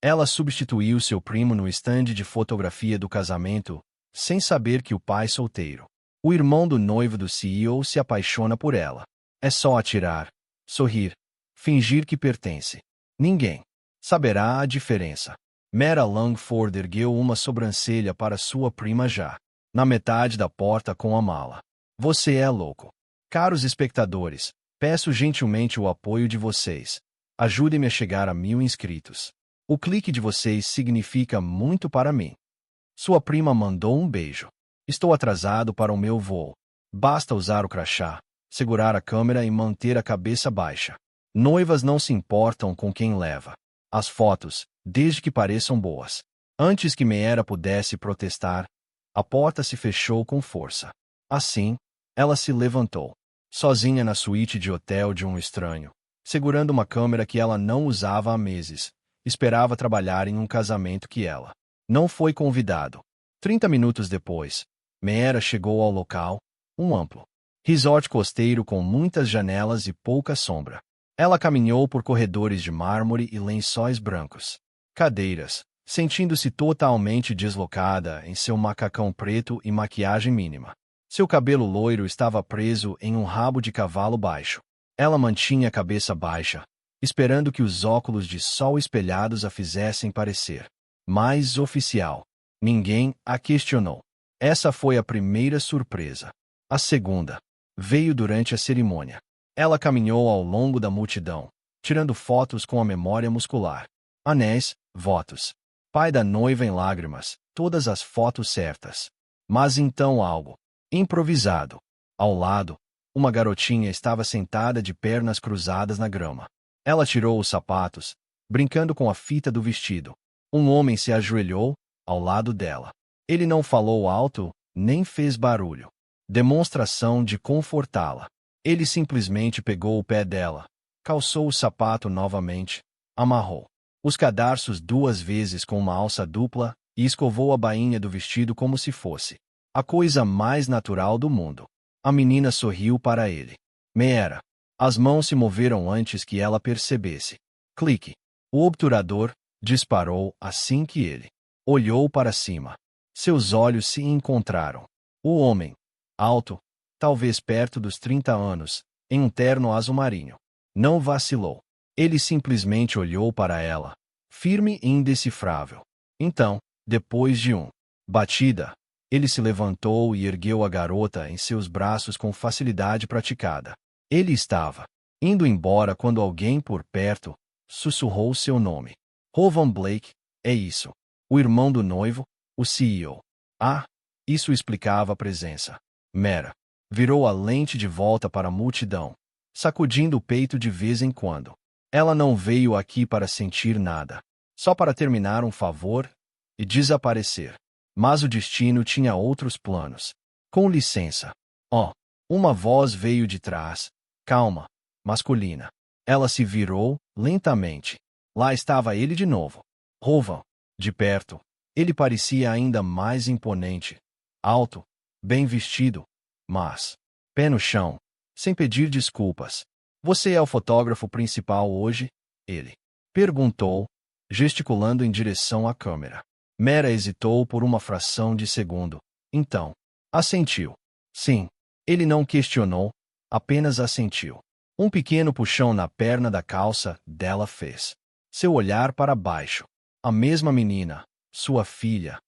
Ela substituiu seu primo no estande de fotografia do casamento, sem saber que o pai solteiro, o irmão do noivo do CEO, se apaixona por ela. É só atirar, sorrir, fingir que pertence. Ninguém saberá a diferença. Mera Langford ergueu uma sobrancelha para sua prima já na metade da porta com a mala. Você é louco. Caros espectadores, peço gentilmente o apoio de vocês. Ajudem-me a chegar a 1000 inscritos. O clique de vocês significa muito para mim. Sua prima mandou um beijo. Estou atrasado para o meu voo. Basta usar o crachá, segurar a câmera e manter a cabeça baixa. Noivas não se importam com quem leva as fotos, desde que pareçam boas. Antes que Meera pudesse protestar, a porta se fechou com força. Assim, ela se levantou, sozinha na suíte de hotel de um estranho, segurando uma câmera que ela não usava há meses. Esperava trabalhar em um casamento que ela não foi convidado. 30 minutos depois, Meera chegou ao local, um amplo resort costeiro com muitas janelas e pouca sombra. Ela caminhou por corredores de mármore e lençóis brancos. Cadeiras, sentindo-se totalmente deslocada em seu macacão preto e maquiagem mínima. Seu cabelo loiro estava preso em um rabo de cavalo baixo. Ela mantinha a cabeça baixa, esperando que os óculos de sol espelhados a fizessem parecer mais oficial. Ninguém a questionou. Essa foi a primeira surpresa. A segunda veio durante a cerimônia. Ela caminhou ao longo da multidão, tirando fotos com a memória muscular. Anéis, votos. Pai da noiva em lágrimas, todas as fotos certas. Mas então algo improvisado. Ao lado, uma garotinha estava sentada de pernas cruzadas na grama. Ela tirou os sapatos, brincando com a fita do vestido. Um homem se ajoelhou ao lado dela. Ele não falou alto, nem fez barulho. Demonstração de confortá-la. Ele simplesmente pegou o pé dela, calçou o sapato novamente, amarrou os cadarços 2 vezes com uma alça dupla e escovou a bainha do vestido como se fosse a coisa mais natural do mundo. A menina sorriu para ele. Meera. As mãos se moveram antes que ela percebesse. Clique. O obturador disparou assim que ele olhou para cima. Seus olhos se encontraram. O homem, alto, talvez perto dos 30 anos, em um terno azul marinho, não vacilou. Ele simplesmente olhou para ela, firme e indecifrável. Então, depois de batida, ele se levantou e ergueu a garota em seus braços com facilidade praticada. Ele estava indo embora quando alguém por perto sussurrou seu nome. Rowan Blake, é isso. O irmão do noivo, o CEO. Ah, isso explicava a presença. Meera virou a lente de volta para a multidão, sacudindo o peito de vez em quando. Ela não veio aqui para sentir nada, só para terminar um favor e desaparecer. Mas o destino tinha outros planos. Com licença. Oh, uma voz veio de trás, calma, masculina. Ela se virou, lentamente. Lá estava ele de novo. Rowan. De perto, ele parecia ainda mais imponente. Alto, bem vestido, mas pé no chão, sem pedir desculpas. Você é o fotógrafo principal hoje? Ele perguntou, gesticulando em direção à câmera. Meera hesitou por uma fração de segundo. Então, assentiu. Sim. Ele não questionou, apenas assentiu. Um pequeno puxão na perna da calça dela fez seu olhar para baixo. A mesma menina, sua filha.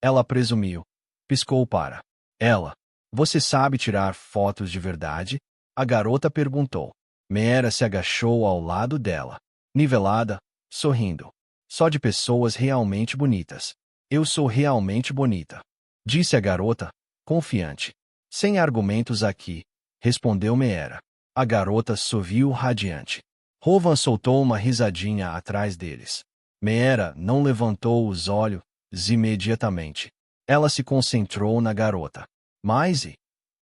Ela presumiu. Piscou para ela. Você sabe tirar fotos de verdade? A garota perguntou. Meera se agachou ao lado dela, nivelada, sorrindo. Só de pessoas realmente bonitas. Eu sou realmente bonita, disse a garota, confiante. Sem argumentos aqui, respondeu Meera. A garota sorriu radiante. Rowan soltou uma risadinha atrás deles. Meera não levantou os olhos imediatamente. Ela se concentrou na garota. Mas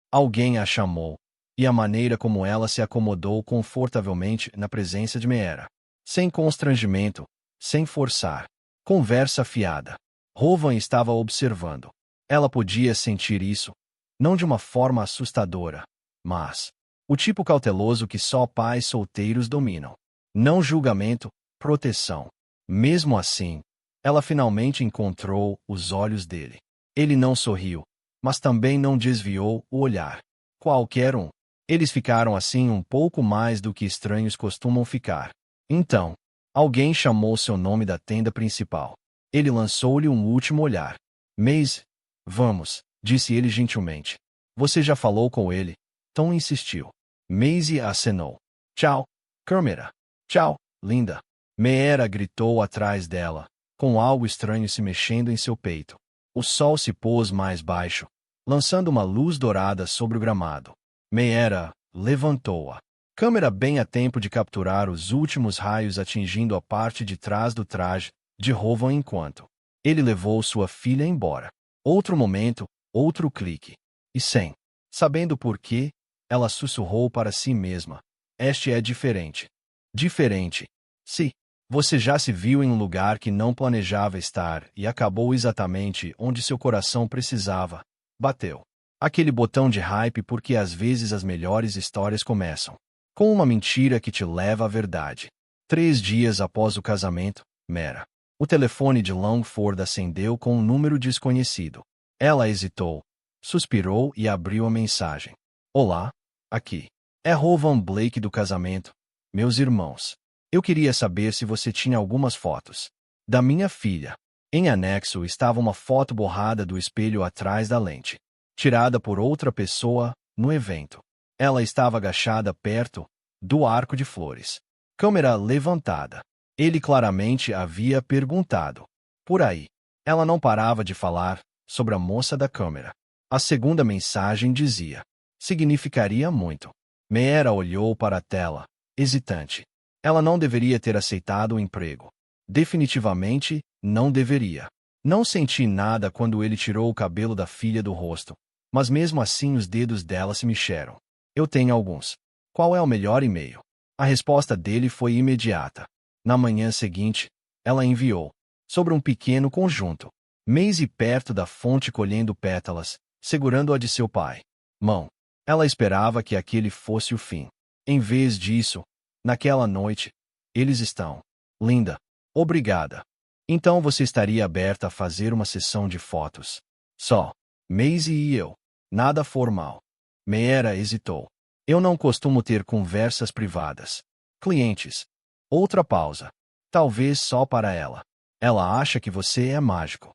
alguém a chamou, e a maneira como ela se acomodou confortavelmente na presença de Meera. Sem constrangimento, sem forçar. Conversa fiada. Rowan estava observando. Ela podia sentir isso, não de uma forma assustadora, mas o tipo cauteloso que só pais solteiros dominam. Não julgamento, proteção. Mesmo assim, ela finalmente encontrou os olhos dele. Ele não sorriu, mas também não desviou o olhar. Qualquer um. Eles ficaram assim um pouco mais do que estranhos costumam ficar. Então, alguém chamou seu nome da tenda principal. Ele lançou-lhe um último olhar. Maisie, vamos, disse ele gentilmente. Você já falou com ele? Tom insistiu. Maisie acenou. Tchau, câmera. Tchau, linda. Meera gritou atrás dela, com algo estranho se mexendo em seu peito. O sol se pôs mais baixo, lançando uma luz dourada sobre o gramado. Meera levantou-a. Câmera bem a tempo de capturar os últimos raios atingindo a parte de trás do traje de Rovan enquanto ele levou sua filha embora. Outro momento, outro clique. E sem, sabendo por quê, ela sussurrou para si mesma. Este é diferente. Diferente. Se você já se viu em um lugar que não planejava estar e acabou exatamente onde seu coração precisava. Bateu. Aquele botão de hype porque às vezes as melhores histórias começam com uma mentira que te leva à verdade. 3 dias após o casamento, Meera. O telefone de Longford acendeu com um número desconhecido. Ela hesitou, suspirou e abriu a mensagem. Olá, aqui. É Rovan Blake do casamento. Meus irmãos. Eu queria saber se você tinha algumas fotos da minha filha. Em anexo estava uma foto borrada do espelho atrás da lente, tirada por outra pessoa no evento. Ela estava agachada perto do arco de flores. Câmera levantada. Ele claramente havia perguntado. Por aí. Ela não parava de falar sobre a moça da câmera. A segunda mensagem dizia. Significaria muito. Meera olhou para a tela, hesitante. Ela não deveria ter aceitado o emprego. Definitivamente, não deveria. Não senti nada quando ele tirou o cabelo da filha do rosto, mas mesmo assim os dedos dela se mexeram. Eu tenho alguns. Qual é o melhor e-mail? A resposta dele foi imediata. Na manhã seguinte, ela enviou, sobre um pequeno conjunto, Maisie perto da fonte colhendo pétalas, segurando-a de seu pai. Mão. Ela esperava que aquele fosse o fim. Em vez disso, naquela noite, eles estão. Linda. Obrigada. Então você estaria aberta a fazer uma sessão de fotos. Só. Maisie e eu. Nada formal. Meera hesitou. Eu não costumo ter conversas privadas. Clientes. Outra pausa. Talvez só para ela. Ela acha que você é mágico.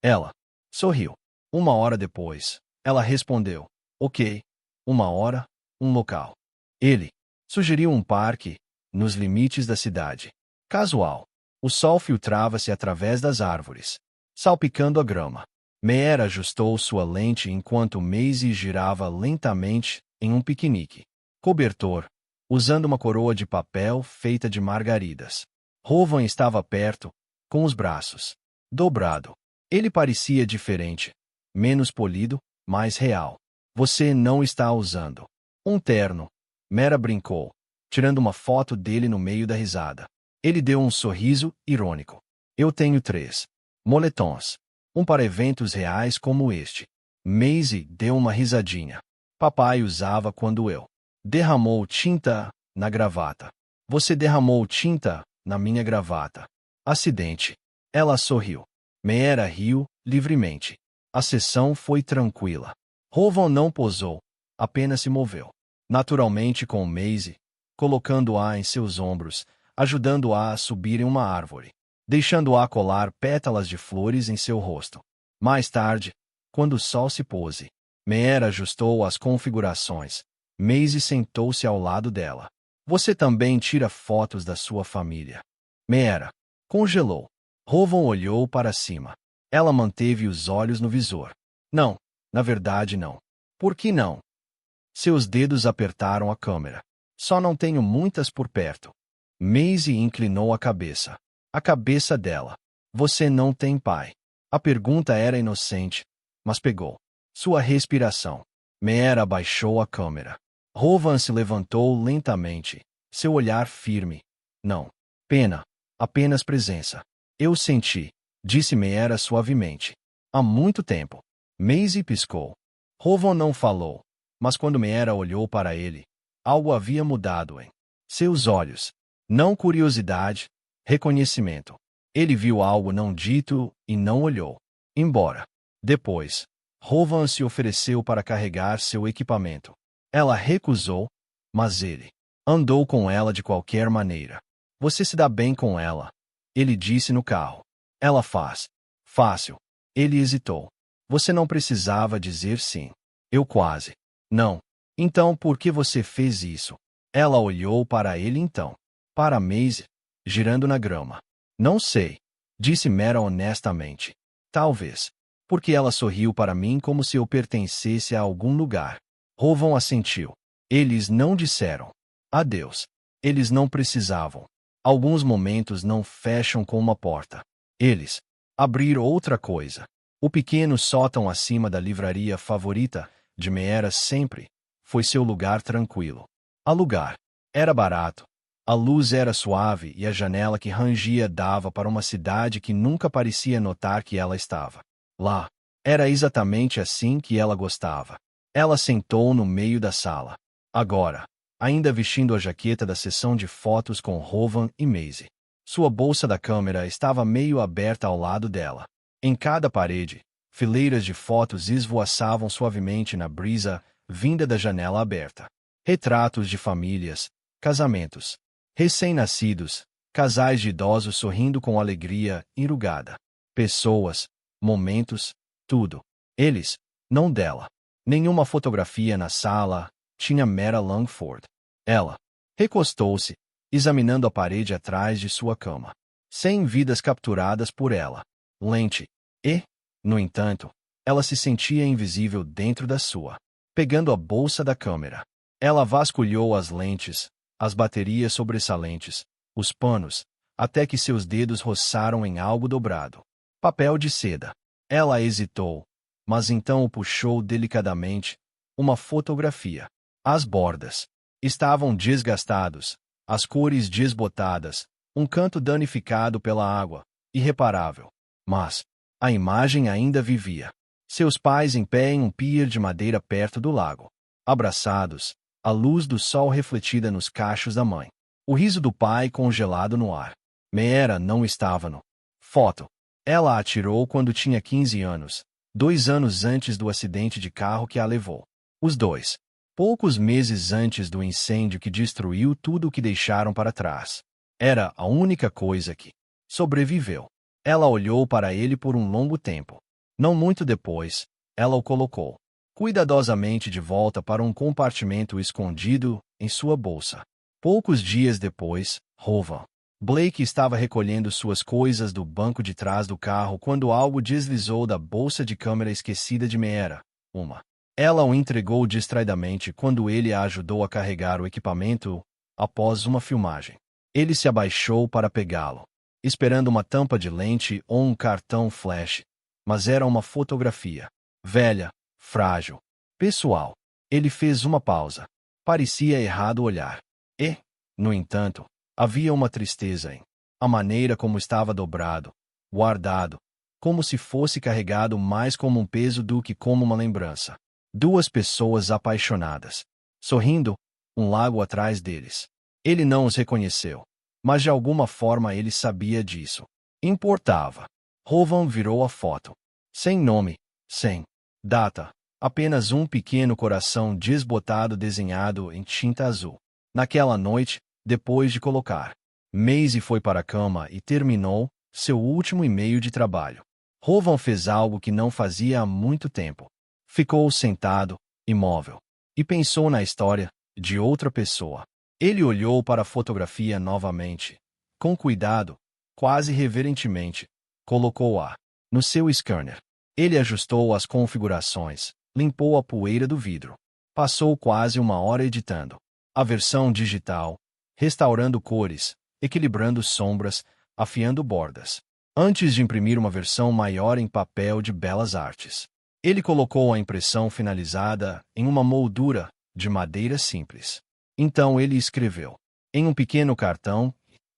Ela sorriu. 1 hora depois, ela respondeu. Ok. 1 hora, um local. Ele sugeriu um parque, nos limites da cidade. Casual. O sol filtrava-se através das árvores, salpicando a grama. Meera ajustou sua lente enquanto Maisie girava lentamente em um piquenique. Cobertor, usando uma coroa de papel feita de margaridas. Rovan estava perto, com os braços dobrado. Ele parecia diferente, menos polido, mais real. Você não está usando um terno. Meera brincou, tirando uma foto dele no meio da risada. Ele deu um sorriso irônico. Eu tenho 3 moletons. Um para eventos reais como este. Maisie deu uma risadinha. Papai usava quando eu derramou tinta na gravata. Você derramou tinta na minha gravata. Acidente. Ela sorriu. Meera riu livremente. A sessão foi tranquila. Rovan não posou, apenas se moveu. Naturalmente com Maisie, colocando-a em seus ombros, ajudando-a a subir em uma árvore, deixando-a colar pétalas de flores em seu rosto. Mais tarde, quando o sol se pôs, Meera ajustou as configurações. Maisie sentou-se ao lado dela. Você também tira fotos da sua família. Meera congelou. Rovan olhou para cima. Ela manteve os olhos no visor. Não, na verdade não. Por que não? Seus dedos apertaram a câmera. Só não tenho muitas por perto. Maisie inclinou a cabeça. A cabeça dela. Você não tem pai. A pergunta era inocente, mas pegou. Sua respiração. Meera abaixou a câmera. Rovan se levantou lentamente, seu olhar firme. Não. Pena. Apenas presença. Eu senti, disse Meera suavemente. Há muito tempo. Maisie piscou. Rovan não falou, mas quando Meera olhou para ele, algo havia mudado em seus olhos. Não curiosidade, reconhecimento. Ele viu algo não dito e não olhou. Embora. Depois, Rovan se ofereceu para carregar seu equipamento. Ela recusou, mas ele andou com ela de qualquer maneira. Você se dá bem com ela, ele disse no carro. Ela faz. Fácil. Ele hesitou. Você não precisava dizer sim. Eu quase. Não. Então por que você fez isso? Ela olhou para ele então. Para Maisie, girando na grama. Não sei, disse Mera honestamente. Talvez. Porque ela sorriu para mim como se eu pertencesse a algum lugar. Rovan assentiu. Eles não disseram adeus. Eles não precisavam. Alguns momentos não fecham com uma porta. Eles abriram outra coisa. O pequeno sótão acima da livraria favorita de Meera sempre foi seu lugar tranquilo. Alugar era barato. A luz era suave e a janela que rangia dava para uma cidade que nunca parecia notar que ela estava lá. Era exatamente assim que ela gostava. Ela sentou no meio da sala. Agora, ainda vestindo a jaqueta da sessão de fotos com Rovan e Maisie. Sua bolsa da câmera estava meio aberta ao lado dela. Em cada parede, fileiras de fotos esvoaçavam suavemente na brisa vinda da janela aberta. Retratos de famílias, casamentos, recém-nascidos, casais de idosos sorrindo com alegria enrugada. Pessoas, momentos, tudo. Eles, não dela. Nenhuma fotografia na sala tinha Mera Langford. Ela recostou-se, examinando a parede atrás de sua cama. 100 vidas capturadas por ela. Lente. E, no entanto, ela se sentia invisível dentro da sua. Pegando a bolsa da câmera, ela vasculhou as lentes, as baterias sobressalentes, os panos, até que seus dedos roçaram em algo dobrado. Papel de seda. Ela hesitou, mas então o puxou delicadamente. Uma fotografia. As bordas estavam desgastados, as cores desbotadas, um canto danificado pela água, irreparável. Mas a imagem ainda vivia. Seus pais em pé em um pier de madeira perto do lago. Abraçados, a luz do sol refletida nos cachos da mãe. O riso do pai congelado no ar. Meera não estava no foto. Ela a atirou quando tinha 15 anos, 2 anos antes do acidente de carro que a levou. Os dois. Poucos meses antes do incêndio que destruiu tudo o que deixaram para trás. Era a única coisa que sobreviveu. Ela olhou para ele por um longo tempo. Não muito depois, ela o colocou cuidadosamente de volta para um compartimento escondido em sua bolsa. Poucos dias depois, Rovan Blake estava recolhendo suas coisas do banco de trás do carro quando algo deslizou da bolsa de câmera esquecida de Meera. Ela o entregou distraidamente quando ele a ajudou a carregar o equipamento após uma filmagem. Ele se abaixou para pegá-lo, esperando uma tampa de lente ou um cartão flash, mas era uma fotografia. Velha, frágil, pessoal. Ele fez uma pausa. Parecia errado olhar. E, no entanto, havia uma tristeza em a maneira como estava dobrado, guardado, como se fosse carregado mais como um peso do que como uma lembrança. 2 pessoas apaixonadas, sorrindo, um lago atrás deles. Ele não os reconheceu, mas de alguma forma ele sabia disso. Importava. Rovan virou a foto. Sem nome, sem data, apenas um pequeno coração desbotado desenhado em tinta azul. Naquela noite, depois de colocar, Maisie foi para a cama e terminou seu último e-mail de trabalho. Rovan fez algo que não fazia há muito tempo. Ficou sentado, imóvel, e pensou na história de outra pessoa. Ele olhou para a fotografia novamente. Com cuidado, quase reverentemente, colocou-a no seu scanner. Ele ajustou as configurações, limpou a poeira do vidro. Passou quase 1 hora editando a versão digital, restaurando cores, equilibrando sombras, afiando bordas, antes de imprimir uma versão maior em papel de belas artes. Ele colocou a impressão finalizada em uma moldura de madeira simples. Então ele escreveu em um pequeno cartão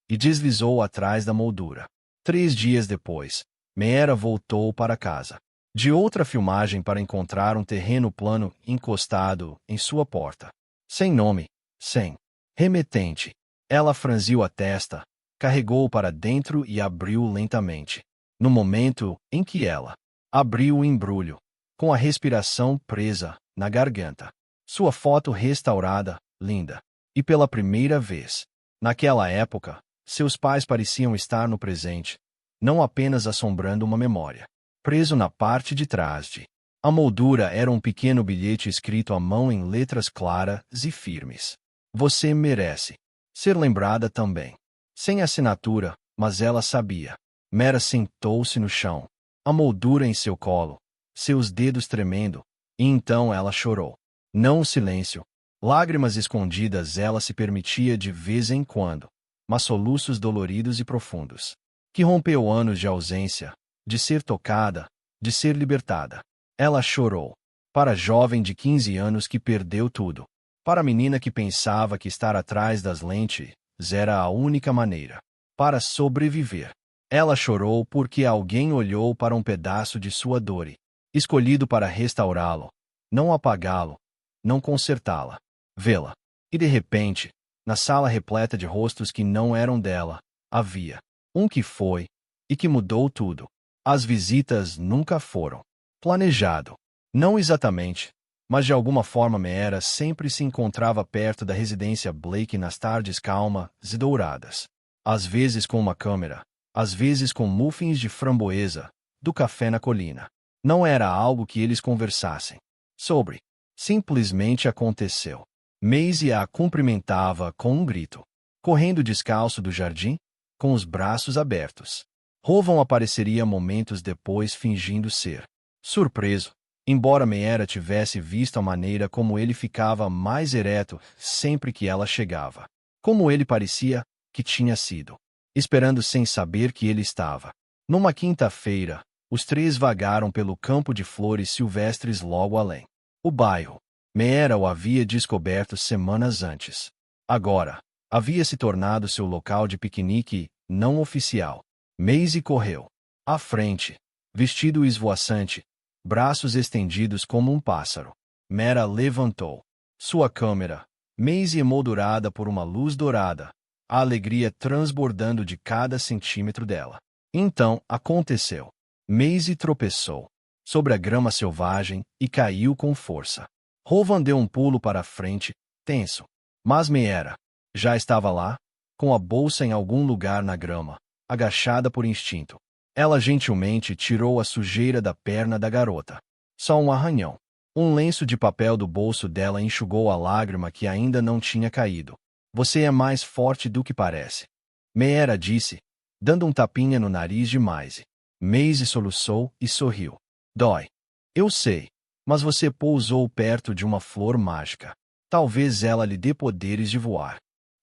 e deslizou atrás da moldura. 3 dias depois, Meera voltou para casa de outra filmagem para encontrar um terreno plano encostado em sua porta. Sem nome, sem remetente. Ela franziu a testa, carregou-o para dentro e abriu lentamente. No momento em que ela abriu o embrulho, com a respiração presa na garganta, sua foto restaurada, linda. E pela primeira vez, naquela época, seus pais pareciam estar no presente, não apenas assombrando uma memória. Preso na parte de trás de a moldura era um pequeno bilhete escrito à mão em letras claras e firmes. Você merece ser lembrada também. Sem assinatura, mas ela sabia. Mera sentou-se no chão, a moldura em seu colo, seus dedos tremendo, e então ela chorou. Não o silêncio. Lágrimas escondidas ela se permitia de vez em quando, mas soluços doloridos e profundos, que rompeu anos de ausência, de ser tocada, de ser libertada. Ela chorou. Para a jovem de 15 anos que perdeu tudo. Para a menina que pensava que estar atrás das lentes era a única maneira para sobreviver. Ela chorou porque alguém olhou para um pedaço de sua dor e, escolhido para restaurá-lo, não apagá-lo, não consertá-la, vê-la. E de repente, na sala repleta de rostos que não eram dela, havia um que foi e que mudou tudo. As visitas nunca foram planejado. Não exatamente, mas de alguma forma Meera sempre se encontrava perto da residência Blake nas tardes calmas e douradas. Às vezes com uma câmera, às vezes com muffins de framboesa, do café na colina. Não era algo que eles conversassem sobre. Simplesmente aconteceu. Maisie a cumprimentava com um grito. Correndo descalço do jardim, com os braços abertos. Rowan apareceria momentos depois fingindo ser surpreso, embora Meera tivesse visto a maneira como ele ficava mais ereto sempre que ela chegava. Como ele parecia que tinha sido esperando sem saber que ele estava. Numa quinta-feira, os três vagaram pelo campo de flores silvestres logo além. O bairro. Meera o havia descoberto semanas antes. Agora, havia se tornado seu local de piquenique não oficial. Maisie correu à frente, vestido esvoaçante, braços estendidos como um pássaro. Meera levantou sua câmera, Maisie emoldurada por uma luz dourada, a alegria transbordando de cada centímetro dela. Então, aconteceu. Maisie tropeçou sobre a grama selvagem e caiu com força. Rowan deu um pulo para a frente, tenso. Mas Meera já estava lá, com a bolsa em algum lugar na grama, agachada por instinto. Ela gentilmente tirou a sujeira da perna da garota. Só um arranhão. Um lenço de papel do bolso dela enxugou a lágrima que ainda não tinha caído. Você é mais forte do que parece. Meera disse, dando um tapinha no nariz de Maisie. Maisie soluçou e sorriu. Dói. Eu sei, mas você pousou perto de uma flor mágica. Talvez ela lhe dê poderes de voar.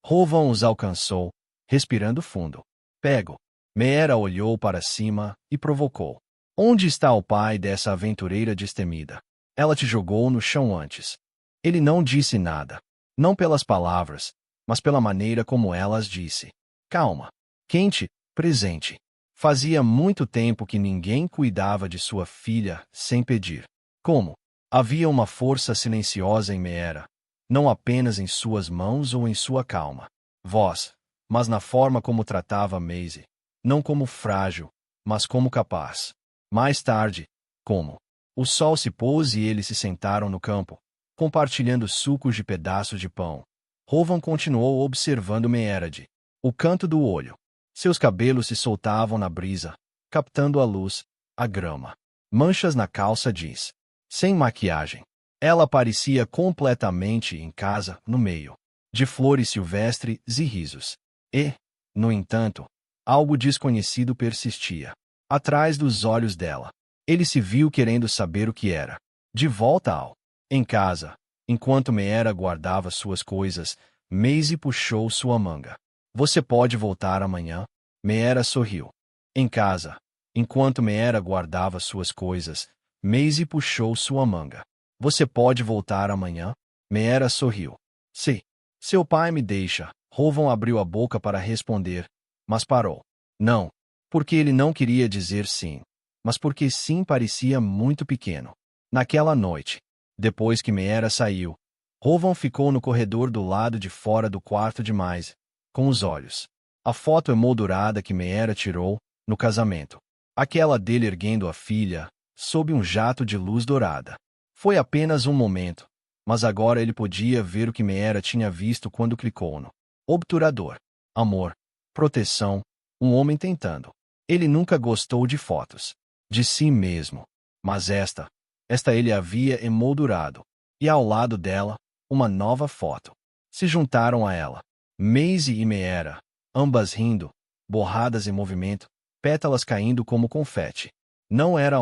Rowan os alcançou, respirando fundo. Pego. Meera olhou para cima e provocou. Onde está o pai dessa aventureira destemida? Ela te jogou no chão antes. Ele não disse nada. Não pelas palavras, mas pela maneira como ela as disse. Calma. Quente, presente. Fazia muito tempo que ninguém cuidava de sua filha sem pedir. Como? Havia uma força silenciosa em Meera, não apenas em suas mãos ou em sua calma voz, mas na forma como tratava Maisie. Não como frágil, mas como capaz. Mais tarde, como o sol se pôs e eles se sentaram no campo, compartilhando sucos de pedaços de pão. Rowan continuou observando Meera de o canto do olho. Seus cabelos se soltavam na brisa, captando a luz, a grama. Manchas na calça jeans. Sem maquiagem. Ela parecia completamente em casa, no meio de flores silvestres e risos. E, no entanto, algo desconhecido persistia. Atrás dos olhos dela. Ele se viu querendo saber o que era. De volta ao em casa, enquanto Meera guardava suas coisas, Maisie puxou sua manga. Você pode voltar amanhã? Meera sorriu. Em casa, enquanto Meera guardava suas coisas, Maisie puxou sua manga. Você pode voltar amanhã? Meera sorriu. Se seu pai me deixa. Rowan abriu a boca para responder, mas parou. Não, porque ele não queria dizer sim, mas porque sim parecia muito pequeno. Naquela noite, depois que Meera saiu, Rowan ficou no corredor do lado de fora do quarto de Maisie, com os olhos A foto emoldurada que Meera tirou no casamento. Aquela dele erguendo a filha, sob um jato de luz dourada. Foi apenas um momento, mas agora ele podia ver o que Meera tinha visto quando clicou no obturador. Amor, proteção, um homem tentando. Ele nunca gostou de fotos. De si mesmo. Mas esta ele havia emoldurado. E ao lado dela, uma nova foto. Se juntaram a ela. Maisie e Meera, ambas rindo, borradas em movimento, pétalas caindo como confete. Não era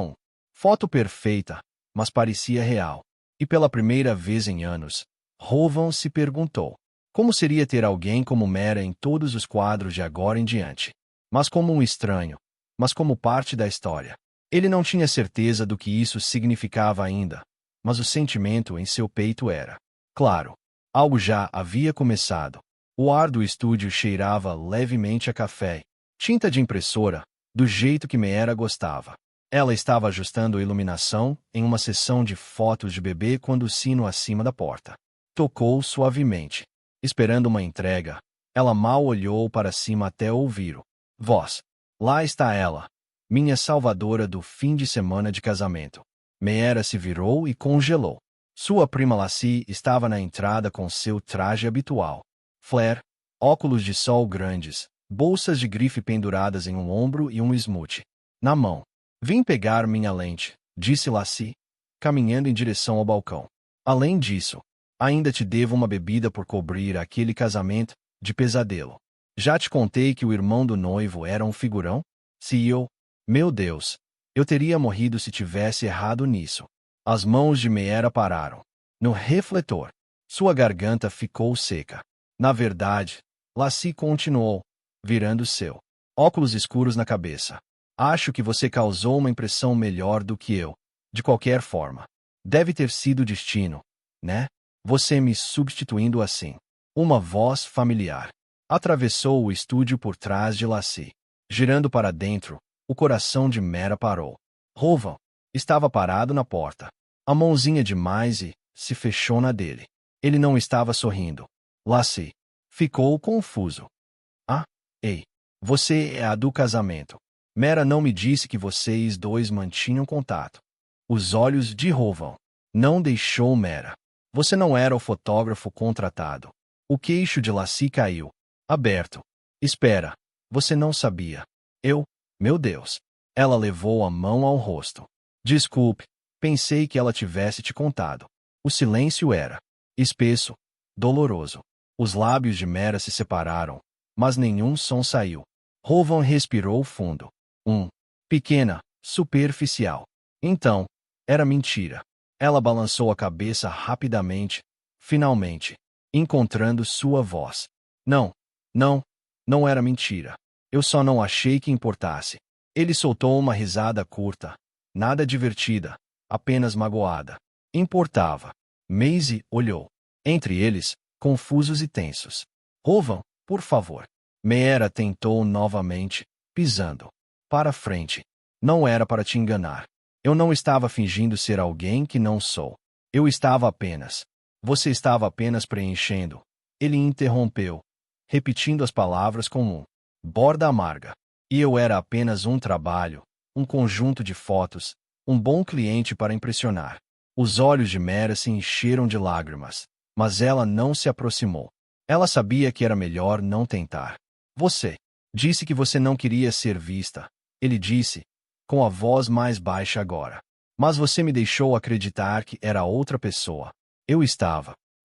foto perfeita, mas parecia real. E pela primeira vez em anos, Rowan se perguntou como seria ter alguém como Meera em todos os quadros de agora em diante. Mas como um estranho, mas como parte da história. Ele não tinha certeza do que isso significava ainda, mas o sentimento em seu peito era. Claro, algo já havia começado. O ar do estúdio cheirava levemente a café, tinta de impressora, do jeito que Meera gostava. Ela estava ajustando a iluminação em uma sessão de fotos de bebê quando o sino acima da porta tocou suavemente. Esperando uma entrega, ela mal olhou para cima até ouvir o voz. Lá está ela, minha salvadora do fim de semana de casamento. Meera se virou e congelou. Sua prima Lassie estava na entrada com seu traje habitual. Flare, óculos de sol grandes, bolsas de grife penduradas em um ombro e um smoothie na mão. Vim pegar minha lente, disse Lassie, caminhando em direção ao balcão. Além disso, ainda te devo uma bebida por cobrir aquele casamento de pesadelo. Já te contei que o irmão do noivo era um figurão? CEO, meu Deus, eu teria morrido se tivesse errado nisso. As mãos de Meera pararam no refletor. Sua garganta ficou seca. Na verdade, Lassie continuou, virando seu óculos escuros na cabeça. Acho que você causou uma impressão melhor do que eu. De qualquer forma, deve ter sido o destino, né? Você me substituindo assim. Uma voz familiar atravessou o estúdio por trás de Lassie. Girando para dentro, o coração de Meera parou. Rowan estava parado na porta. A mãozinha de Maisie se fechou na dele. Ele não estava sorrindo. Lassie ficou confuso. Ah, ei, você é a do casamento. Meera não me disse que vocês dois mantinham contato. Os olhos de Rowan não deixou Meera. Você não era o fotógrafo contratado. O queixo de Lassie caiu. Aberto. Espera, você não sabia. Meu Deus. Ela levou a mão ao rosto. Desculpe, pensei que ela tivesse te contado. O silêncio era espesso, doloroso. Os lábios de Meera se separaram, mas nenhum som saiu. Rowan respirou fundo. Pequena, superficial. Então, era mentira. Ela balançou a cabeça rapidamente, finalmente, encontrando sua voz. Não era mentira. Eu só não achei que importasse. Ele soltou uma risada curta, nada divertida, apenas magoada. Importava. Maisie olhou. Entre eles, confusos e tensos. Rowan, por favor. Meera tentou novamente, pisando para frente. Não era para te enganar. Eu não estava fingindo ser alguém que não sou. Eu estava apenas. Você estava apenas preenchendo. Ele interrompeu, repetindo as palavras com borda amarga. E eu era apenas um trabalho, um conjunto de fotos, um bom cliente para impressionar. Os olhos de Meera se encheram de lágrimas, mas ela não se aproximou. Ela sabia que era melhor não tentar. Você disse que você não queria ser vista. Ele disse, com a voz mais baixa agora. Mas você me deixou acreditar que era outra pessoa.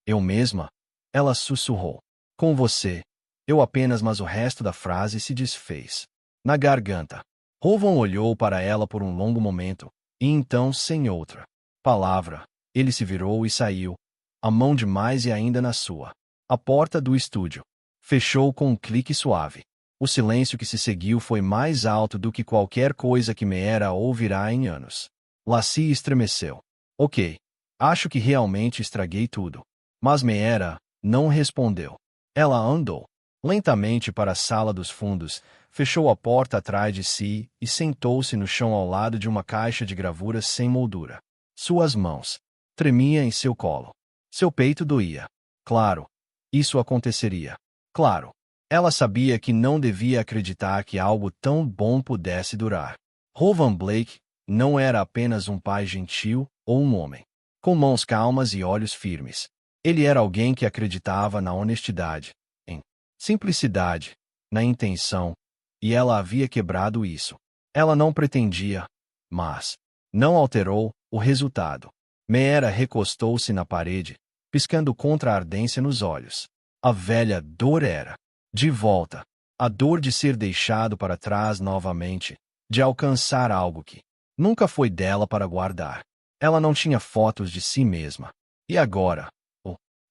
Eu mesma. Ela sussurrou. Com você. Eu apenas, mas o resto da frase se desfez. Na garganta. Rowan olhou para ela por um longo momento, e então, sem outra palavra, ele se virou e saiu, a mão de Maisie ainda na sua. A porta do estúdio fechou com um clique suave. O silêncio que se seguiu foi mais alto do que qualquer coisa que Meera ouvirá em anos. Lassie estremeceu. Ok. Acho que realmente estraguei tudo. Mas Meera não respondeu. Ela andou lentamente para a sala dos fundos, fechou a porta atrás de si e sentou-se no chão ao lado de uma caixa de gravuras sem moldura. Suas mãos tremiam em seu colo. Seu peito doía. Claro, isso aconteceria. Claro. Ela sabia que não devia acreditar que algo tão bom pudesse durar. Rowan Blake não era apenas um pai gentil ou um homem com mãos calmas e olhos firmes. Ele era alguém que acreditava na honestidade, em simplicidade, na intenção, e ela havia quebrado isso. Ela não pretendia, mas não alterou o resultado. Meera recostou-se na parede, piscando contra a ardência nos olhos. A velha dor era de volta. A dor de ser deixado para trás novamente, de alcançar algo que nunca foi dela para guardar. Ela não tinha fotos de si mesma. E agora,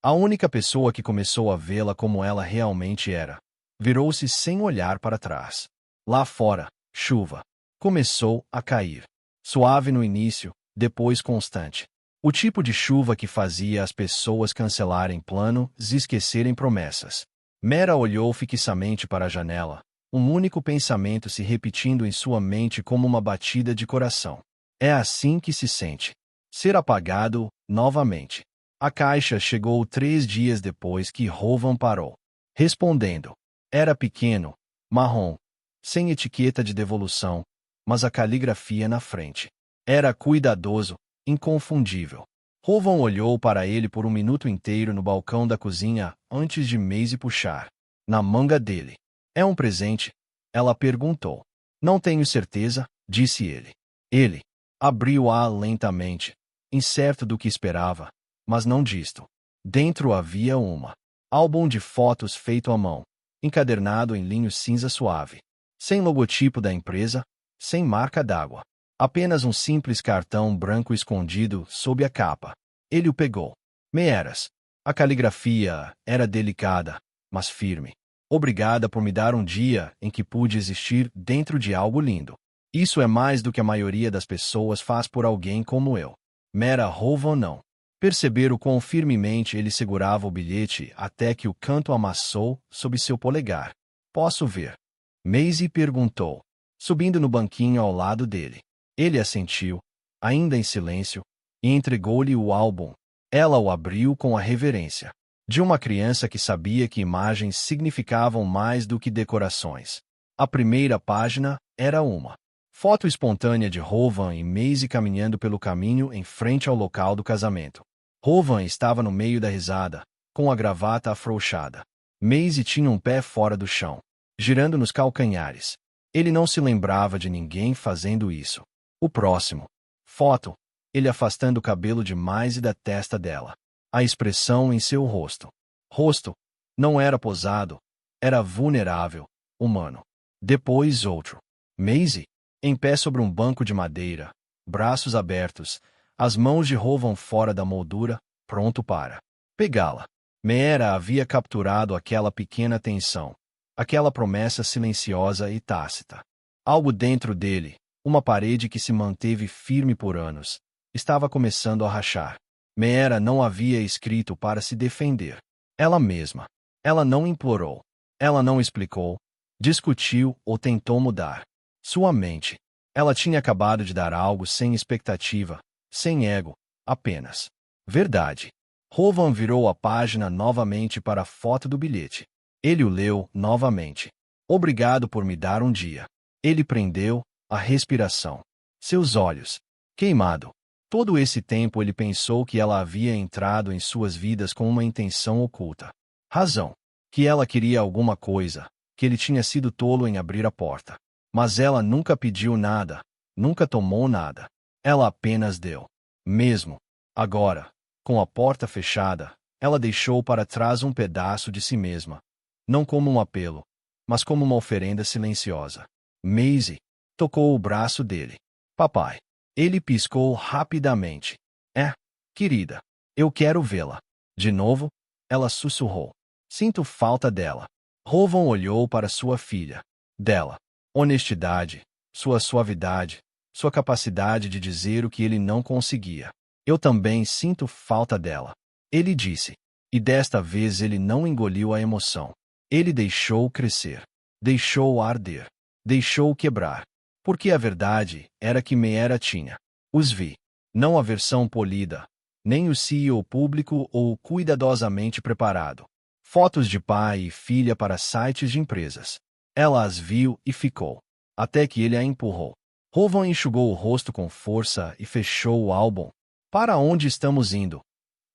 a única pessoa que começou a vê-la como ela realmente era, virou-se sem olhar para trás. Lá fora, chuva começou a cair. Suave no início, depois constante. O tipo de chuva que fazia as pessoas cancelarem planos e esquecerem promessas. Meera olhou fixamente para a janela, um único pensamento se repetindo em sua mente como uma batida de coração. É assim que se sente. Ser apagado, novamente. A caixa chegou 3 dias depois que Rowan parou. Respondendo. Era pequeno, marrom, sem etiqueta de devolução, mas a caligrafia na frente. Era cuidadoso, inconfundível. Rowan olhou para ele por um minuto inteiro no balcão da cozinha antes de Maisie puxar na manga dele. É um presente? Ela perguntou. Não tenho certeza, disse ele. Ele abriu-a lentamente, incerto do que esperava, mas não disto. Dentro havia álbum de fotos feito à mão, encadernado em linho cinza suave, sem logotipo da empresa, sem marca d'água. Apenas um simples cartão branco escondido sob a capa. Ele o pegou. Meeras. A caligrafia era delicada, mas firme. Obrigada por me dar um dia em que pude existir dentro de algo lindo. Isso é mais do que a maioria das pessoas faz por alguém como eu. Meera Rowan não perceber o quão firmemente ele segurava o bilhete até que o canto amassou sob seu polegar. Posso ver? Maisie perguntou, subindo no banquinho ao lado dele. Ele assentiu, ainda em silêncio, e entregou-lhe o álbum. Ela o abriu com a reverência de uma criança que sabia que imagens significavam mais do que decorações. A primeira página era uma foto espontânea de Rowan e Maisie caminhando pelo caminho em frente ao local do casamento. Rowan estava no meio da risada, com a gravata afrouxada. Maisie tinha um pé fora do chão, girando nos calcanhares. Ele não se lembrava de ninguém fazendo isso. O próximo. Foto. Ele afastando o cabelo de Maisie da testa dela. A expressão em seu rosto. Rosto. Não era posado. Era vulnerável, humano. Depois outro. Maisie. Em pé sobre um banco de madeira, braços abertos, as mãos de Rowan fora da moldura, pronto para pegá-la. Meera havia capturado aquela pequena tensão, aquela promessa silenciosa e tácita. Algo dentro dele, uma parede que se manteve firme por anos, estava começando a rachar. Meera não havia escrito para se defender. Ela mesma. Ela não implorou. Ela não explicou, discutiu ou tentou mudar sua mente. Ela tinha acabado de dar algo sem expectativa, sem ego, apenas verdade. Rowan virou a página novamente para a foto do bilhete. Ele o leu novamente. Obrigado por me dar um dia. Ele prendeu a respiração. Seus olhos. Queimado. Todo esse tempo ele pensou que ela havia entrado em suas vidas com uma intenção oculta. Razão. Que ela queria alguma coisa, que ele tinha sido tolo em abrir a porta. Mas ela nunca pediu nada, nunca tomou nada. Ela apenas deu. Mesmo agora, com a porta fechada, ela deixou para trás um pedaço de si mesma. Não como um apelo, mas como uma oferenda silenciosa. Maisie tocou o braço dele. Papai. Ele piscou rapidamente. Querida, eu quero vê-la. De novo, ela sussurrou. Sinto falta dela. Rowan olhou para sua filha. Dela. Honestidade, sua suavidade, sua capacidade de dizer o que ele não conseguia. Eu também sinto falta dela. Ele disse. E desta vez ele não engoliu a emoção. Ele deixou crescer. Deixou arder. Deixou quebrar. Porque a verdade era que Meera tinha. Os vi. Não a versão polida, nem o CEO público ou o cuidadosamente preparado. Fotos de pai e filha para sites de empresas. Ela as viu e ficou, até que ele a empurrou. Rowan enxugou o rosto com força e fechou o álbum. Para onde estamos indo?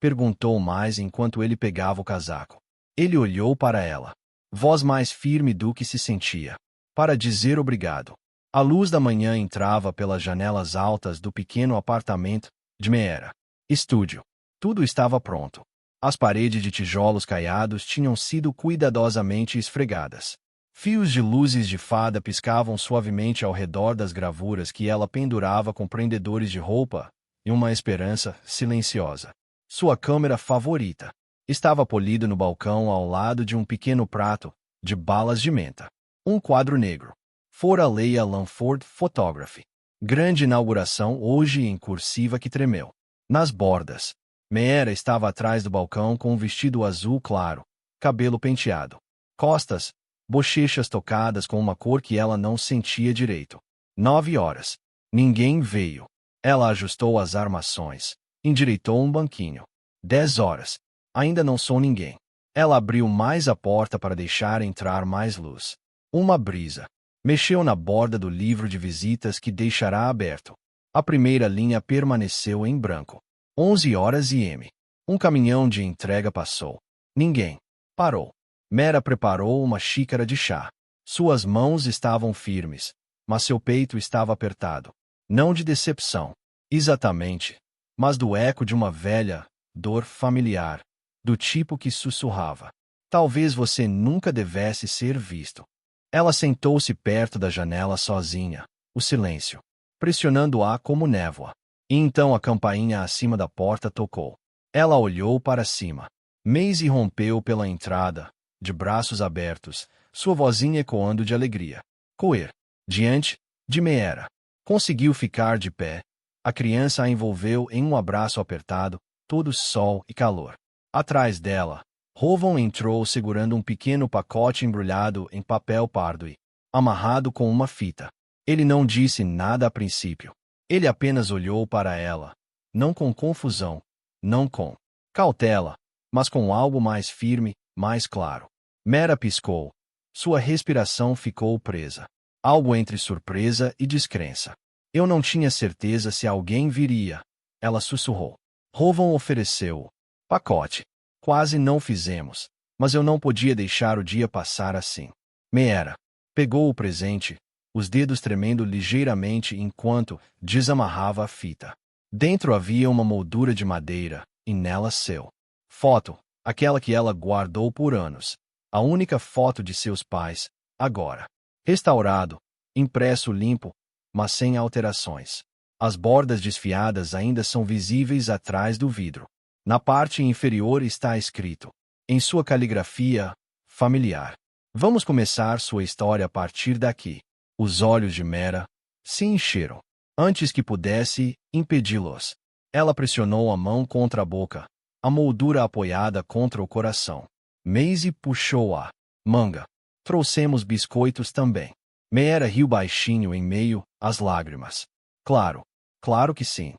Perguntou mais enquanto ele pegava o casaco. Ele olhou para ela, voz mais firme do que se sentia, para dizer obrigado. A luz da manhã entrava pelas janelas altas do pequeno apartamento de Meera. Estúdio. Tudo estava pronto. As paredes de tijolos caiados tinham sido cuidadosamente esfregadas. Fios de luzes de fada piscavam suavemente ao redor das gravuras que ela pendurava com prendedores de roupa, e uma esperança silenciosa. Sua câmera favorita estava polido no balcão ao lado de um pequeno prato de balas de menta. Um quadro negro. Fora Leia Lanford Photography. Grande inauguração hoje em cursiva que tremeu. Nas bordas. Meera estava atrás do balcão com um vestido azul claro, cabelo penteado. Costas, bochechas tocadas com uma cor que ela não sentia direito. 9 horas. Ninguém veio. Ela ajustou as armações. Endireitou um banquinho. 10 horas. Ainda não sou ninguém. Ela abriu mais a porta para deixar entrar mais luz. Uma brisa. Mexeu na borda do livro de visitas que deixará aberto. A primeira linha permaneceu em branco. 11 horas e m. Um caminhão de entrega passou. Ninguém. Parou. Meera preparou uma xícara de chá. Suas mãos estavam firmes, mas seu peito estava apertado. Não de decepção, exatamente, mas do eco de uma velha dor familiar, do tipo que sussurrava. Talvez você nunca devesse ser visto. Ela sentou-se perto da janela sozinha, o silêncio, pressionando-a como névoa. E então a campainha acima da porta tocou. Ela olhou para cima. Maisie rompeu pela entrada, de braços abertos, sua vozinha ecoando de alegria. Coer, diante de Meera. Conseguiu ficar de pé. A criança a envolveu em um abraço apertado, todo sol e calor. Atrás dela, Rowan entrou segurando um pequeno pacote embrulhado em papel pardo e amarrado com uma fita. Ele não disse nada a princípio. Ele apenas olhou para ela, não com confusão, não com cautela, mas com algo mais firme, mais claro. Meera piscou. Sua respiração ficou presa. Algo entre surpresa e descrença. Eu não tinha certeza se alguém viria. Ela sussurrou. Rowan ofereceu o pacote. Quase não fizemos, mas eu não podia deixar o dia passar assim. Meera pegou o presente, os dedos tremendo ligeiramente enquanto desamarrava a fita. Dentro havia uma moldura de madeira, e nela seu foto, aquela que ela guardou por anos. A única foto de seus pais, agora. Restaurado, impresso limpo, mas sem alterações. As bordas desfiadas ainda são visíveis atrás do vidro. Na parte inferior está escrito, em sua caligrafia familiar. Vamos começar sua história a partir daqui. Os olhos de Meera se encheram. Antes que pudesse impedi-los, ela pressionou a mão contra a boca, a moldura apoiada contra o coração. Maisie puxou a manga. Trouxemos biscoitos também. Meera riu baixinho em meio às lágrimas. Claro, claro que sim.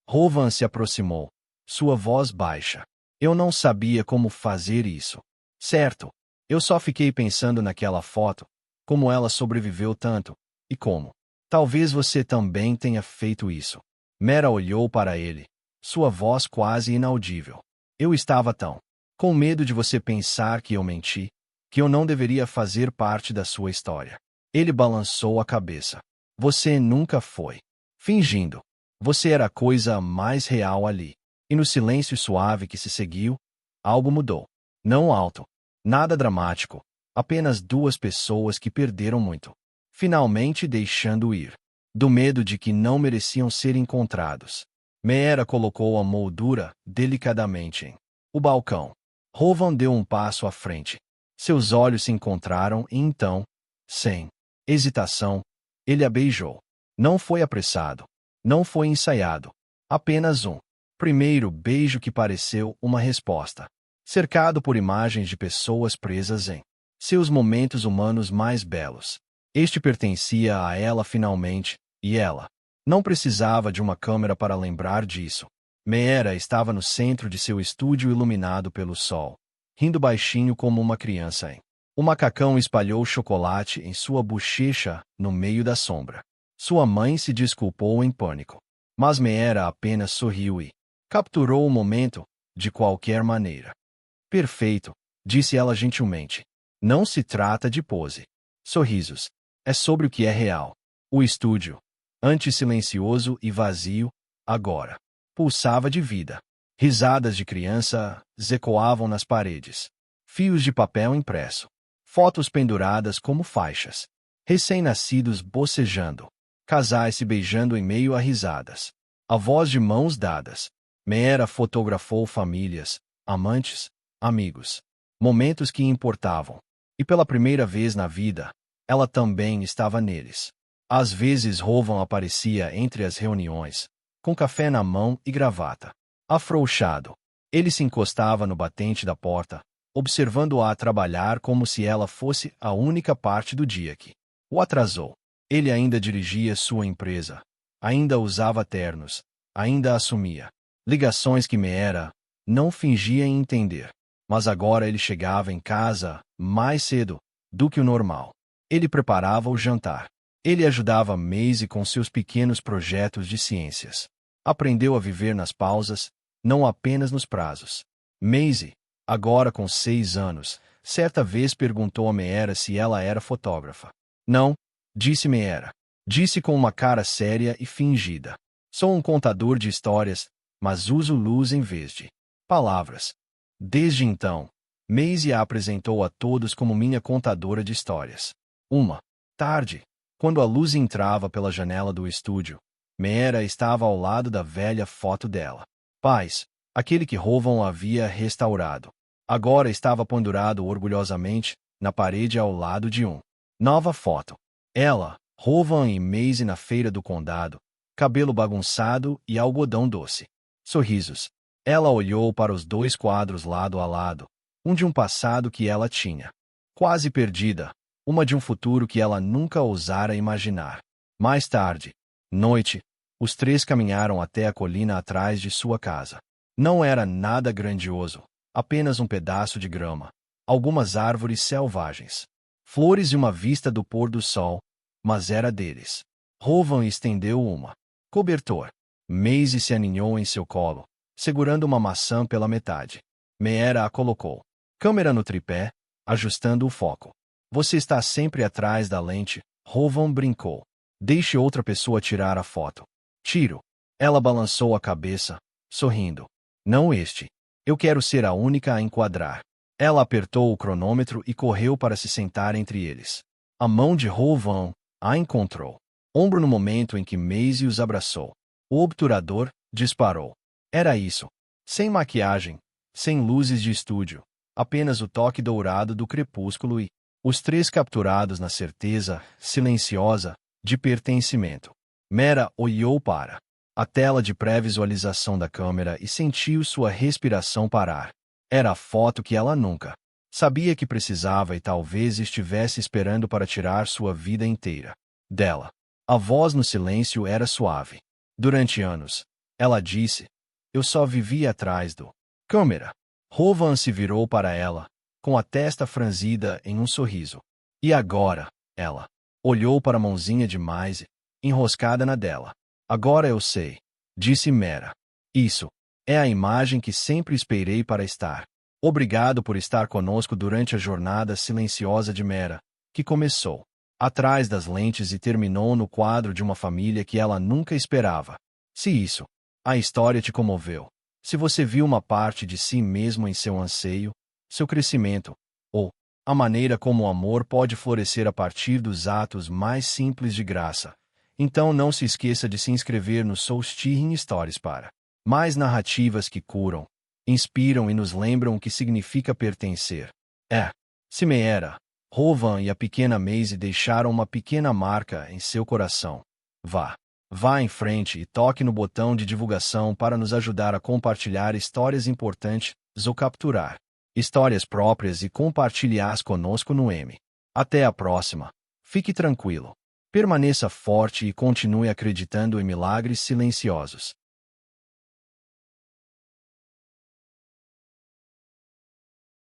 Rowan se aproximou, sua voz baixa. Eu não sabia como fazer isso. Certo, eu só fiquei pensando naquela foto, como ela sobreviveu tanto, e como. Talvez você também tenha feito isso. Meera olhou para ele, sua voz quase inaudível. Eu estava tão com medo de você pensar que eu menti, que eu não deveria fazer parte da sua história. Ele balançou a cabeça. Você nunca foi. Fingindo. Você era a coisa mais real ali. E no silêncio suave que se seguiu, algo mudou. Não alto. Nada dramático. Apenas duas pessoas que perderam muito. Finalmente deixando ir. Do medo de que não mereciam ser encontrados. Meera colocou a moldura delicadamente em o balcão. Rowan deu um passo à frente. Seus olhos se encontraram e então, sem hesitação, ele a beijou. Não foi apressado. Não foi ensaiado. Apenas um primeiro beijo que pareceu uma resposta. Cercado por imagens de pessoas presas em seus momentos humanos mais belos. Este pertencia a ela finalmente, e ela não precisava de uma câmera para lembrar disso. Meera estava no centro de seu estúdio iluminado pelo sol. rindo baixinho como uma criança. O macacão espalhou chocolate em sua bochecha no meio da sombra. Sua mãe se desculpou em pânico. Mas Meera apenas sorriu e capturou o momento, de qualquer maneira. Perfeito, disse ela gentilmente. Não se trata de pose. Sorrisos. É sobre o que é real. O estúdio, antes silencioso e vazio, agora pulsava de vida. Risadas de criança ecoavam nas paredes. Fios de papel impresso. Fotos penduradas como faixas. Recém-nascidos bocejando. Casais se beijando em meio a risadas. Avós de mãos dadas. Meera fotografou famílias, amantes, amigos. Momentos que importavam. E pela primeira vez na vida, ela também estava neles. Às vezes Rowan aparecia entre as reuniões, com café na mão e gravata. Afrouxado, ele se encostava no batente da porta, observando-a trabalhar como se ela fosse a única parte do dia que o atrasou. Ele ainda dirigia sua empresa, ainda usava ternos, ainda assumia ligações que Meera não fingia entender. Mas agora ele chegava em casa mais cedo do que o normal. Ele preparava o jantar. Ele ajudava Maisie com seus pequenos projetos de ciências. Aprendeu a viver nas pausas, não apenas nos prazos. Maisie, agora com 6 anos, certa vez perguntou a Meera se ela era fotógrafa. Não, disse Meera. Disse com uma cara séria e fingida. Sou um contador de histórias, mas uso luz em vez de palavras. Desde então, Maisie a apresentou a todos como minha contadora de histórias. Uma tarde, quando a luz entrava pela janela do estúdio, Meera estava ao lado da velha foto dela. Paz, aquele que Rowan havia restaurado. Agora estava pendurado orgulhosamente na parede ao lado de nova foto. Ela, Rowan e Maisie na feira do condado, cabelo bagunçado e algodão doce. Sorrisos. Ela olhou para os 2 quadros lado a lado, um de um passado que ela tinha quase perdida, uma de um futuro que ela nunca ousara imaginar. Mais tarde, noite, os 3 caminharam até a colina atrás de sua casa. Não era nada grandioso, apenas um pedaço de grama, algumas árvores selvagens, flores e uma vista do pôr do sol, mas era deles. Rowan estendeu uma cobertor. Maisie se aninhou em seu colo, segurando uma maçã pela metade. Meera a colocou. Câmera no tripé, ajustando o foco. Você está sempre atrás da lente, Rowan brincou. Deixe outra pessoa tirar a foto. Tiro. Ela balançou a cabeça, sorrindo. Não este. Eu quero ser a única a enquadrar. Ela apertou o cronômetro e correu para se sentar entre eles. A mão de Rowan a encontrou. Ombro no momento em que Maisie os abraçou. O obturador disparou. Era isso. Sem maquiagem, sem luzes de estúdio, apenas o toque dourado do crepúsculo e os 3 capturados na certeza, silenciosa, de pertencimento. Meera olhou para a tela de pré-visualização da câmera e sentiu sua respiração parar. Era a foto que ela nunca sabia que precisava e talvez estivesse esperando para tirar sua vida inteira dela. A voz no silêncio era suave. Durante anos, ela disse, eu só vivia atrás do câmera. Rowan se virou para ela, com a testa franzida em um sorriso. E agora, ela olhou para a mãozinha de Maisie, enroscada na dela. Agora eu sei, disse Meera. Isso é a imagem que sempre esperei para estar. Obrigado por estar conosco durante a jornada silenciosa de Meera, que começou atrás das lentes e terminou no quadro de uma família que ela nunca esperava. Se isso, a história te comoveu, se você viu uma parte de si mesmo em seu anseio, seu crescimento, ou a maneira como o amor pode florescer a partir dos atos mais simples de graça, então não se esqueça de se inscrever no Soul Stirring Stories para mais narrativas que curam, inspiram e nos lembram o que significa pertencer. Se Meera, Rowan e a pequena Maisie deixaram uma pequena marca em seu coração, vá em frente e toque no botão de divulgação para nos ajudar a compartilhar histórias importantes ou capturar histórias próprias e compartilhá-las conosco no M. Até a próxima. Fique tranquilo. Permaneça forte e continue acreditando em milagres silenciosos.